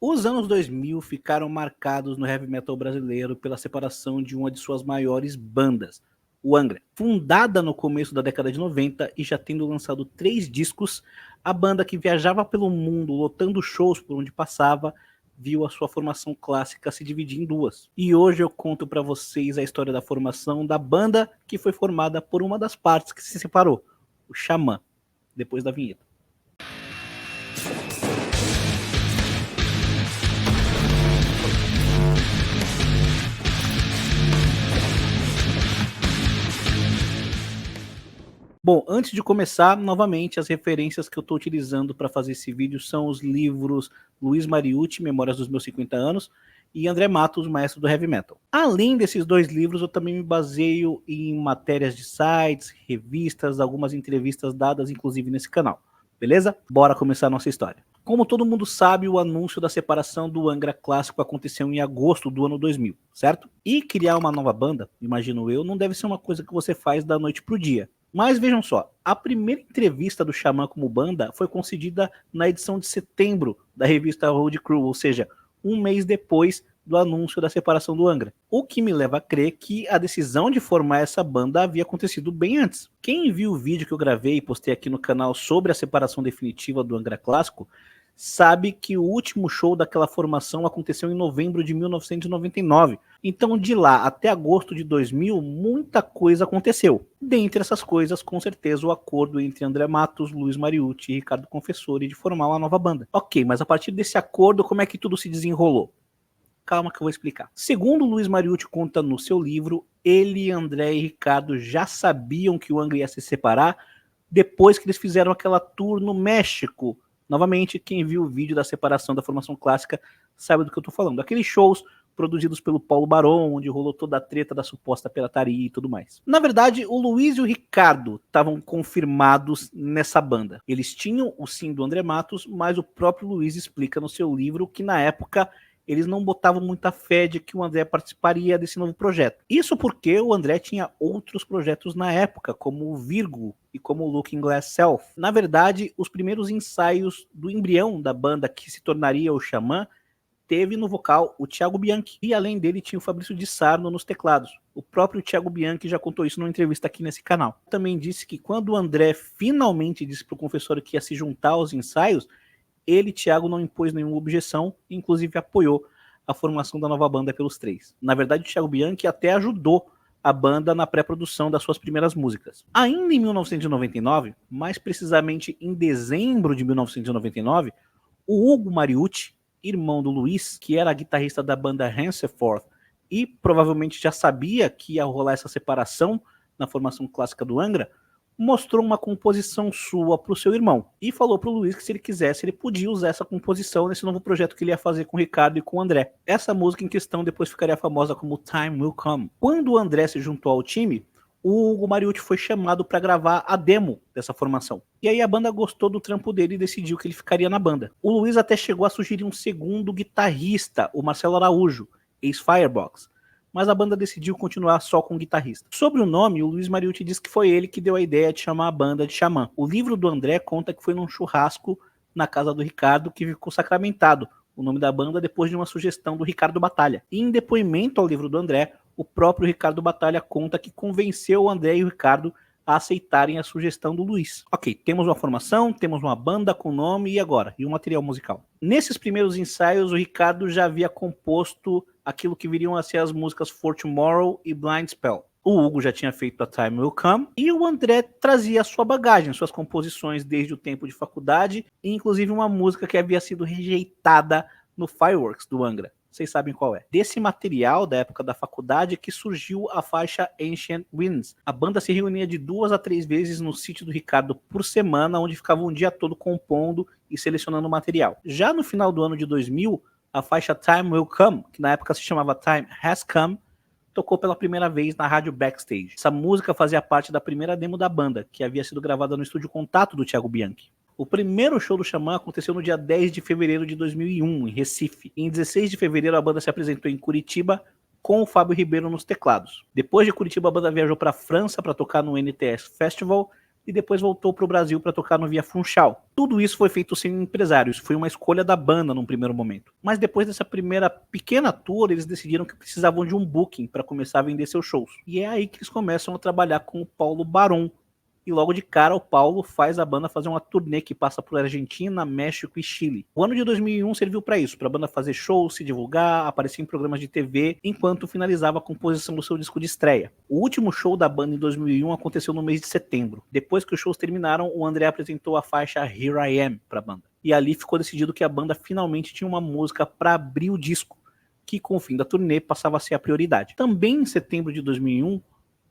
Os anos 2000 ficaram marcados no heavy metal brasileiro pela separação de uma de suas maiores bandas, o Angra. Fundada no começo da década de 90 e já tendo lançado 3 discos, a banda que viajava pelo mundo lotando shows por onde passava, viu a sua formação clássica se dividir em duas. E hoje eu conto para vocês a história da formação da banda que foi formada por uma das partes que se separou, o Xamã, depois da vinheta. Bom, antes de começar, novamente, as referências que eu estou utilizando para fazer esse vídeo são os livros Luiz Mariucci, Memórias dos Meus 50 Anos, e André Matos, Maestro do Heavy Metal. Além desses 2 livros, eu também me baseio em matérias de sites, revistas, algumas entrevistas dadas, inclusive, nesse canal. Beleza? Bora começar a nossa história. Como todo mundo sabe, o anúncio da separação do Angra Clássico aconteceu em agosto do ano 2000, certo? E criar uma nova banda, imagino eu, não deve ser uma coisa que você faz da noite pro dia. Mas vejam só, a primeira entrevista do Xamã como banda foi concedida na edição de setembro da revista Road Crew, ou seja, um mês depois do anúncio da separação do Angra. O que me leva a crer que a decisão de formar essa banda havia acontecido bem antes. Quem viu o vídeo que eu gravei e postei aqui no canal sobre a separação definitiva do Angra Clássico, sabe que o último show daquela formação aconteceu em novembro de 1999. Então, de lá até agosto de 2000, muita coisa aconteceu. Dentre essas coisas, com certeza, o acordo entre André Matos, Luiz Mariucci e Ricardo Confessori de formar uma nova banda. Ok, mas a partir desse acordo, como é que tudo se desenrolou? Calma que eu vou explicar. Segundo Luiz Mariucci conta no seu livro, ele, André e Ricardo já sabiam que o Angra ia se separar depois que eles fizeram aquela tour no México. Novamente, quem viu o vídeo da separação da formação clássica sabe do que eu tô falando. Aqueles shows produzidos pelo Paulo Barão, onde rolou toda a treta da suposta pirataria e tudo mais. Na verdade, o Luiz e o Ricardo estavam confirmados nessa banda. Eles tinham o sim do André Matos, mas o próprio Luiz explica no seu livro que na época eles não botavam muita fé de que o André participaria desse novo projeto. Isso porque o André tinha outros projetos na época, como o Virgo e como o Looking Glass Self. Na verdade, os primeiros ensaios do embrião da banda que se tornaria o Xamã teve no vocal o Thiago Bianchi, e além dele tinha o Fabrício de Sarno nos teclados. O próprio Thiago Bianchi já contou isso numa entrevista aqui nesse canal. Também disse que quando o André finalmente disse para o confessor que ia se juntar aos ensaios, ele, Thiago, não impôs nenhuma objeção, inclusive apoiou a formação da nova banda pelos 3. Na verdade, o Thiago Bianchi até ajudou a banda na pré-produção das suas primeiras músicas. Ainda em 1999, mais precisamente em dezembro de 1999, o Hugo Mariucci, irmão do Luiz, que era guitarrista da banda Henceforth e provavelmente já sabia que ia rolar essa separação na formação clássica do Angra, mostrou uma composição sua para o seu irmão e falou para o Luiz que se ele quisesse, ele podia usar essa composição nesse novo projeto que ele ia fazer com o Ricardo e com o André. Essa música em questão depois ficaria famosa como Time Will Come. Quando o André se juntou ao time, o Hugo Mariucci foi chamado para gravar a demo dessa formação. E aí a banda gostou do trampo dele e decidiu que ele ficaria na banda. O Luiz até chegou a sugerir um segundo guitarrista, o Marcelo Araújo, ex-Firebox, mas a banda decidiu continuar só com o guitarrista. Sobre o nome, o Luiz Mariucci diz que foi ele que deu a ideia de chamar a banda de Xamã. O livro do André conta que foi num churrasco na casa do Ricardo que ficou sacramentado o nome da banda depois de uma sugestão do Ricardo Batalha. E em depoimento ao livro do André, o próprio Ricardo Batalha conta que convenceu o André e o Ricardo a aceitarem a sugestão do Luiz. Ok, temos uma formação, temos uma banda com nome, e agora? E o material musical? Nesses primeiros ensaios, o Ricardo já havia composto aquilo que viriam a ser as músicas For Tomorrow e Blind Spell. O Hugo já tinha feito A Time Will Come, e o André trazia a sua bagagem, suas composições desde o tempo de faculdade, e inclusive uma música que havia sido rejeitada no Fireworks do Angra. Vocês sabem qual é. Desse material da época da faculdade que surgiu a faixa Ancient Winds. A banda se reunia de 2 a 3 vezes no sítio do Ricardo por semana, onde ficava um dia todo compondo e selecionando material. Já no final do ano de 2000, a faixa Time Will Come, que na época se chamava Time Has Come, tocou pela primeira vez na rádio Backstage. Essa música fazia parte da primeira demo da banda, que havia sido gravada no estúdio Contato do Thiago Bianchi. O primeiro show do Xamã aconteceu no dia 10 de fevereiro de 2001, em Recife. Em 16 de fevereiro, a banda se apresentou em Curitiba com o Fábio Ribeiro nos teclados. Depois de Curitiba, a banda viajou para a França para tocar no NTS Festival e depois voltou para o Brasil para tocar no Via Funchal. Tudo isso foi feito sem empresários, foi uma escolha da banda num primeiro momento. Mas depois dessa primeira pequena tour, eles decidiram que precisavam de um booking para começar a vender seus shows. E é aí que eles começam a trabalhar com o Paulo Baron. E logo de cara o Paulo faz a banda fazer uma turnê que passa por Argentina, México e Chile. O ano de 2001 serviu para isso, para a banda fazer shows, se divulgar, aparecer em programas de TV, enquanto finalizava a composição do seu disco de estreia. O último show da banda em 2001 aconteceu no mês de setembro. Depois que os shows terminaram, o André apresentou a faixa Here I Am para a banda. E ali ficou decidido que a banda finalmente tinha uma música para abrir o disco, que com o fim da turnê passava a ser a prioridade. Também em setembro de 2001,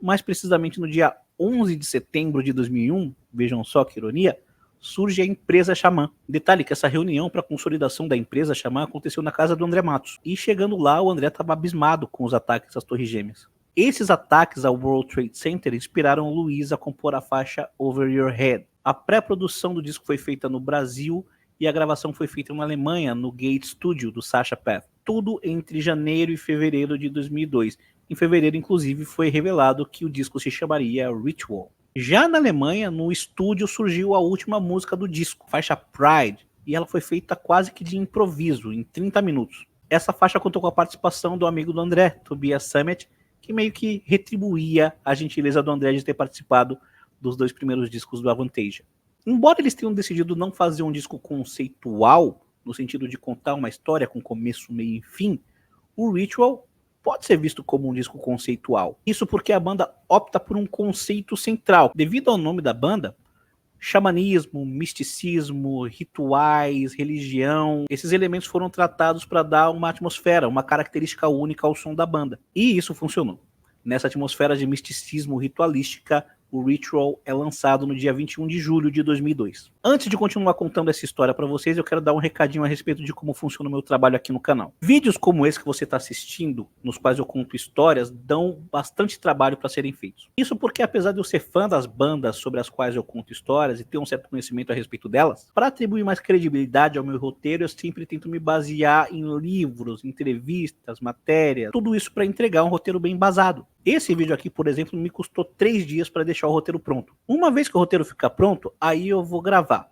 mais precisamente no dia 11 de setembro de 2001, vejam só que ironia, surge a empresa Xamã. Detalhe que essa reunião para consolidação da empresa Xamã aconteceu na casa do André Matos. E chegando lá, o André estava abismado com os ataques às Torres Gêmeas. Esses ataques ao World Trade Center inspiraram o Luiz a compor a faixa Over Your Head. A pré-produção do disco foi feita no Brasil e a gravação foi feita na Alemanha, no Gate Studio do Sacha Path. Tudo entre janeiro e fevereiro de 2002. Em fevereiro, inclusive, foi revelado que o disco se chamaria Ritual. Já na Alemanha, no estúdio, surgiu a última música do disco, a faixa Pride, e ela foi feita quase que de improviso, em 30 minutos. Essa faixa contou com a participação do amigo do André, Tobias Sammet, que meio que retribuía a gentileza do André de ter participado dos 2 primeiros discos do Avantasia. Embora eles tenham decidido não fazer um disco conceitual, no sentido de contar uma história com começo, meio e fim, o Ritual pode ser visto como um disco conceitual. Isso porque a banda opta por um conceito central. Devido ao nome da banda, xamanismo, misticismo, rituais, religião, esses elementos foram tratados para dar uma atmosfera, uma característica única ao som da banda. E isso funcionou. Nessa atmosfera de misticismo ritualística, o Ritual é lançado no dia 21 de julho de 2002. Antes de continuar contando essa história para vocês, eu quero dar um recadinho a respeito de como funciona o meu trabalho aqui no canal. Vídeos como esse que você está assistindo, nos quais eu conto histórias, dão bastante trabalho para serem feitos. Isso porque, apesar de eu ser fã das bandas sobre as quais eu conto histórias e ter um certo conhecimento a respeito delas, para atribuir mais credibilidade ao meu roteiro, eu sempre tento me basear em livros, entrevistas, matérias, tudo isso para entregar um roteiro bem embasado. Esse vídeo aqui, por exemplo, me custou 3 dias para deixar o roteiro pronto. Uma vez que o roteiro ficar pronto, aí eu vou gravar.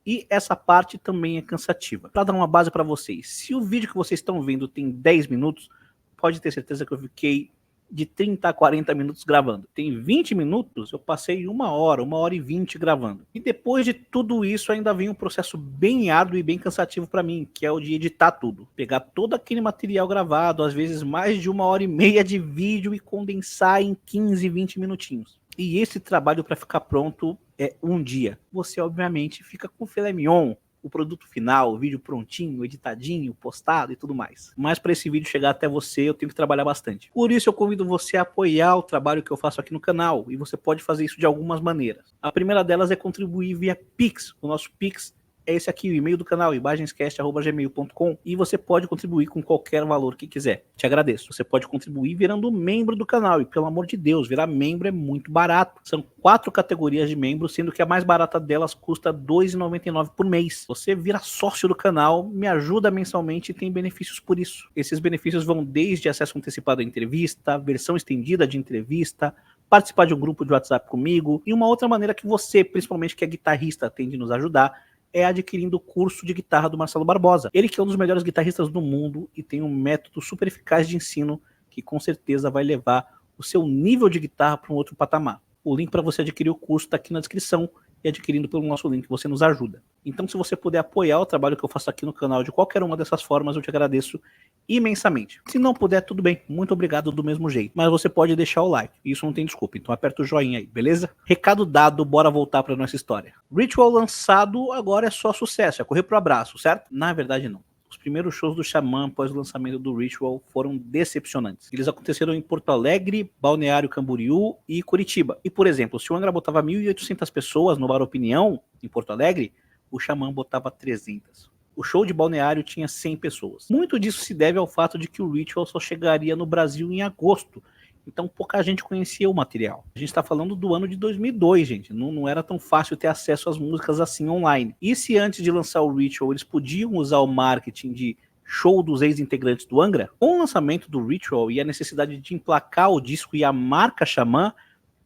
E essa parte também é cansativa. Para dar uma base para vocês, se o vídeo que vocês estão vendo tem 10 minutos, pode ter certeza que eu fiquei de 30 a 40 minutos gravando. Tem 20 minutos, eu passei 1 hora, 1 hora e 20 gravando. E depois de tudo isso, ainda vem um processo bem árduo e bem cansativo para mim, que é o de editar tudo. Pegar todo aquele material gravado, às vezes mais de 1 hora e meia de vídeo e condensar em 15, 20 minutinhos. E esse trabalho para ficar pronto é um dia. Você, obviamente, fica com filé mignon, o produto final, o vídeo prontinho, editadinho, postado e tudo mais. Mas para esse vídeo chegar até você, eu tenho que trabalhar bastante. Por isso eu convido você a apoiar o trabalho que eu faço aqui no canal, e você pode fazer isso de algumas maneiras. A primeira delas é contribuir via Pix. O nosso Pix é esse aqui, o e-mail do canal, imagenscast@gmail.com, e você pode contribuir com qualquer valor que quiser. Te agradeço. Você pode contribuir virando membro do canal, e pelo amor de Deus, virar membro é muito barato. São 4 categorias de membros, sendo que a mais barata delas custa R$ 2,99 por mês. Você vira sócio do canal, me ajuda mensalmente e tem benefícios por isso. Esses benefícios vão desde acesso antecipado à entrevista, versão estendida de entrevista, participar de um grupo de WhatsApp comigo, e uma outra maneira que você, principalmente que é guitarrista, tem de nos ajudar, é adquirindo o curso de guitarra do Marcelo Barbosa. Ele que é um dos melhores guitarristas do mundo e tem um método super eficaz de ensino que com certeza vai levar o seu nível de guitarra para um outro patamar. O link para você adquirir o curso está aqui na descrição, e adquirindo pelo nosso link você nos ajuda. Então, se você puder apoiar o trabalho que eu faço aqui no canal de qualquer uma dessas formas, eu te agradeço imensamente. Se não puder, tudo bem, muito obrigado do mesmo jeito. Mas você pode deixar o like, isso não tem desculpa, então aperta o joinha aí, beleza? Recado dado, bora voltar para nossa história. Ritual lançado agora é só sucesso, é correr pro abraço, certo? Na verdade não. Os primeiros shows do Xamã após o lançamento do Ritual foram decepcionantes. Eles aconteceram em Porto Alegre, Balneário Camboriú e Curitiba. E, por exemplo, se o Angra botava 1.800 pessoas no Bar Opinião, em Porto Alegre, o Xamã botava 300. O show de Balneário tinha 100 pessoas. Muito disso se deve ao fato de que o Ritual só chegaria no Brasil em agosto. Então pouca gente conhecia o material. A gente está falando do ano de 2002, gente. Não era tão fácil ter acesso às músicas assim online. E se antes de lançar o Ritual eles podiam usar o marketing de show dos ex-integrantes do Angra, com o lançamento do Ritual e a necessidade de emplacar o disco e a marca Xamã,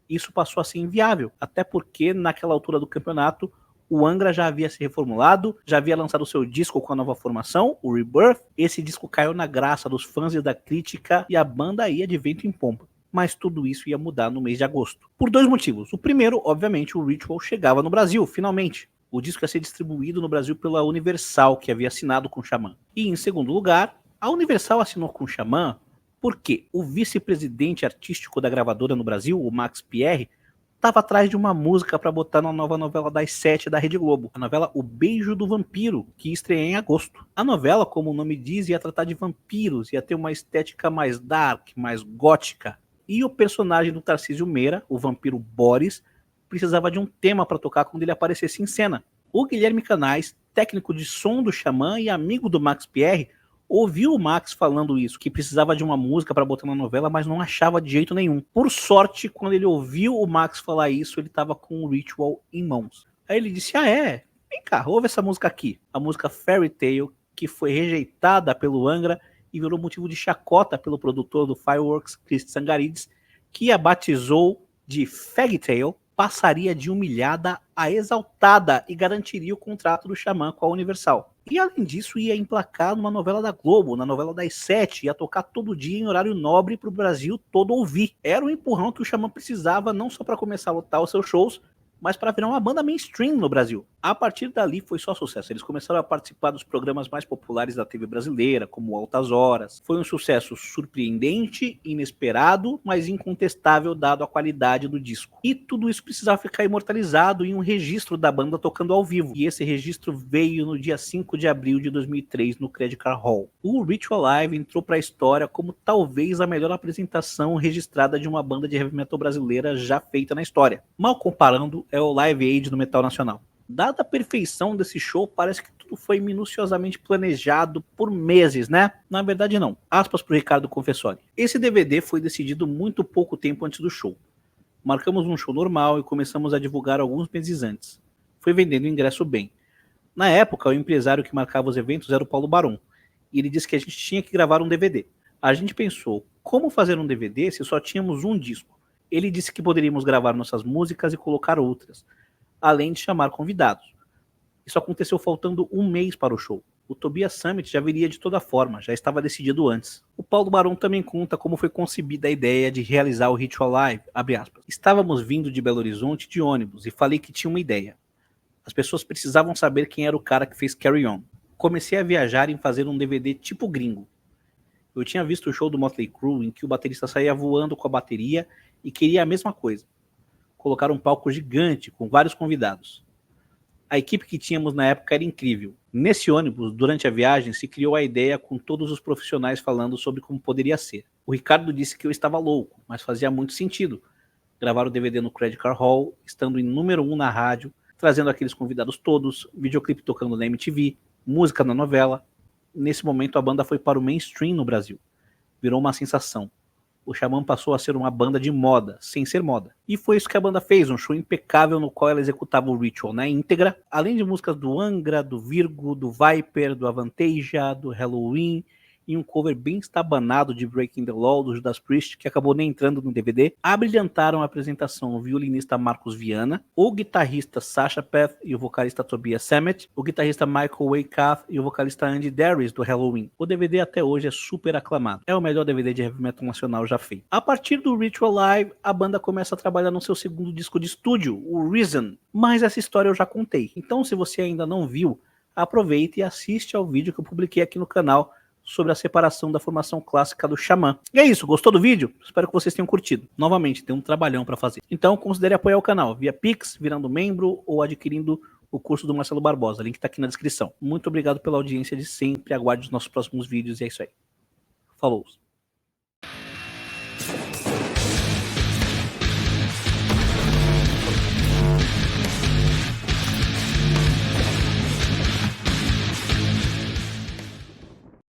isso passou a ser inviável, até porque naquela altura do campeonato o Angra já havia se reformulado, já havia lançado o seu disco com a nova formação, o Rebirth. Esse disco caiu na graça dos fãs e da crítica e a banda ia de vento em pompa. Mas tudo isso ia mudar no mês de agosto. Por dois motivos. O primeiro, obviamente, o Ritual chegava no Brasil, finalmente. O disco ia ser distribuído no Brasil pela Universal, que havia assinado com o Xamã. E em segundo lugar, a Universal assinou com o Xamã porque o vice-presidente artístico da gravadora no Brasil, o Max Pierre, estava atrás de uma música para botar na nova novela das 7 da Rede Globo, a novela O Beijo do Vampiro, que estreia em agosto. A novela, como o nome diz, ia tratar de vampiros, ia ter uma estética mais dark, mais gótica. E o personagem do Tarcísio Meira, o vampiro Boris, precisava de um tema para tocar quando ele aparecesse em cena. O Guilherme Canais, técnico de som do Xamã e amigo do Max Pierre, ouviu o Max falando isso, que precisava de uma música para botar na novela, mas não achava de jeito nenhum. Por sorte, quando ele ouviu o Max falar isso, ele estava com o Ritual em mãos. Aí ele disse, vem cá, ouve essa música aqui. A música Fairy Tale, que foi rejeitada pelo Angra e virou motivo de chacota pelo produtor do Fireworks, Chris Tsangarides, que a batizou de Fairy Tale, passaria de humilhada a exaltada e garantiria o contrato do Xamã com a Universal. E além disso, ia emplacar numa novela da Globo, na novela das 7, ia tocar todo dia em horário nobre para o Brasil todo ouvir. Era o empurrão que o Xamã precisava, não só para começar a lotar os seus shows, mas para virar uma banda mainstream no Brasil. A partir dali foi só sucesso. Eles começaram a participar dos programas mais populares da TV brasileira, como Altas Horas. Foi um sucesso surpreendente, inesperado, mas incontestável dado a qualidade do disco. E tudo isso precisava ficar imortalizado em um registro da banda tocando ao vivo. E esse registro veio no dia 5 de abril de 2003 no Credit Card Hall. O Ritual Live entrou para a história como talvez a melhor apresentação registrada de uma banda de heavy metal brasileira já feita na história. Mal comparando, é o Live Aid do metal nacional. Dada a perfeição desse show, parece que tudo foi minuciosamente planejado por meses, né? Na verdade não. Aspas pro Ricardo Confessori. Esse DVD foi decidido muito pouco tempo antes do show. Marcamos um show normal e começamos a divulgar alguns meses antes. Foi vendendo o ingresso bem. Na época, o empresário que marcava os eventos era o Paulo Barão. E ele disse que a gente tinha que gravar um DVD. A gente pensou, como fazer um DVD se só tínhamos um disco? Ele disse que poderíamos gravar nossas músicas e colocar outras, além de chamar convidados. Isso aconteceu faltando um mês para o show. O Tobias Summit já viria de toda forma, já estava decidido antes. O Paulo Barão também conta como foi concebida a ideia de realizar o Ritual Live, abre aspas. Estávamos vindo de Belo Horizonte de ônibus e falei que tinha uma ideia. As pessoas precisavam saber quem era o cara que fez Carry On. Comecei a viajar em fazer um DVD tipo gringo. Eu tinha visto o show do Motley Crue em que o baterista saía voando com a bateria e queria a mesma coisa. Colocar um palco gigante com vários convidados. A equipe que tínhamos na época era incrível. Nesse ônibus, durante a viagem, se criou a ideia com todos os profissionais falando sobre como poderia ser. O Ricardo disse que eu estava louco, mas fazia muito sentido. Gravar o DVD no Credit Card Hall, estando em número 1 na rádio, trazendo aqueles convidados todos, videoclipe tocando na MTV, música na novela. Nesse momento a banda foi para o mainstream no Brasil. Virou uma sensação. O Xamã passou a ser uma banda de moda, sem ser moda. E foi isso que a banda fez, um show impecável no qual ela executava o Ritual na íntegra, além de músicas do Angra, do Virgo, do Viper, do Avantasia, do Halloween, e um cover bem estabanado de Breaking the Law do Judas Priest, que acabou nem entrando no DVD, abrilhantaram a apresentação o violinista Marcos Viana, o guitarrista Sasha Path e o vocalista Tobias Sammet, o guitarrista Michael Waycath e o vocalista Andy Darius do Halloween. O DVD até hoje é super aclamado. É o melhor DVD de heavy metal nacional já feito. A partir do Ritual Live, a banda começa a trabalhar no seu segundo disco de estúdio, o Reason. Mas essa história eu já contei. Então, se você ainda não viu, aproveita e assiste ao vídeo que eu publiquei aqui no canal sobre a separação da formação clássica do Xamã. E é isso, gostou do vídeo? Espero que vocês tenham curtido. Novamente, tem um trabalhão para fazer. Então, considere apoiar o canal via Pix, virando membro ou adquirindo o curso do Marcelo Barbosa. O link está aqui na descrição. Muito obrigado pela audiência de sempre. Aguarde os nossos próximos vídeos e é isso aí. Falou!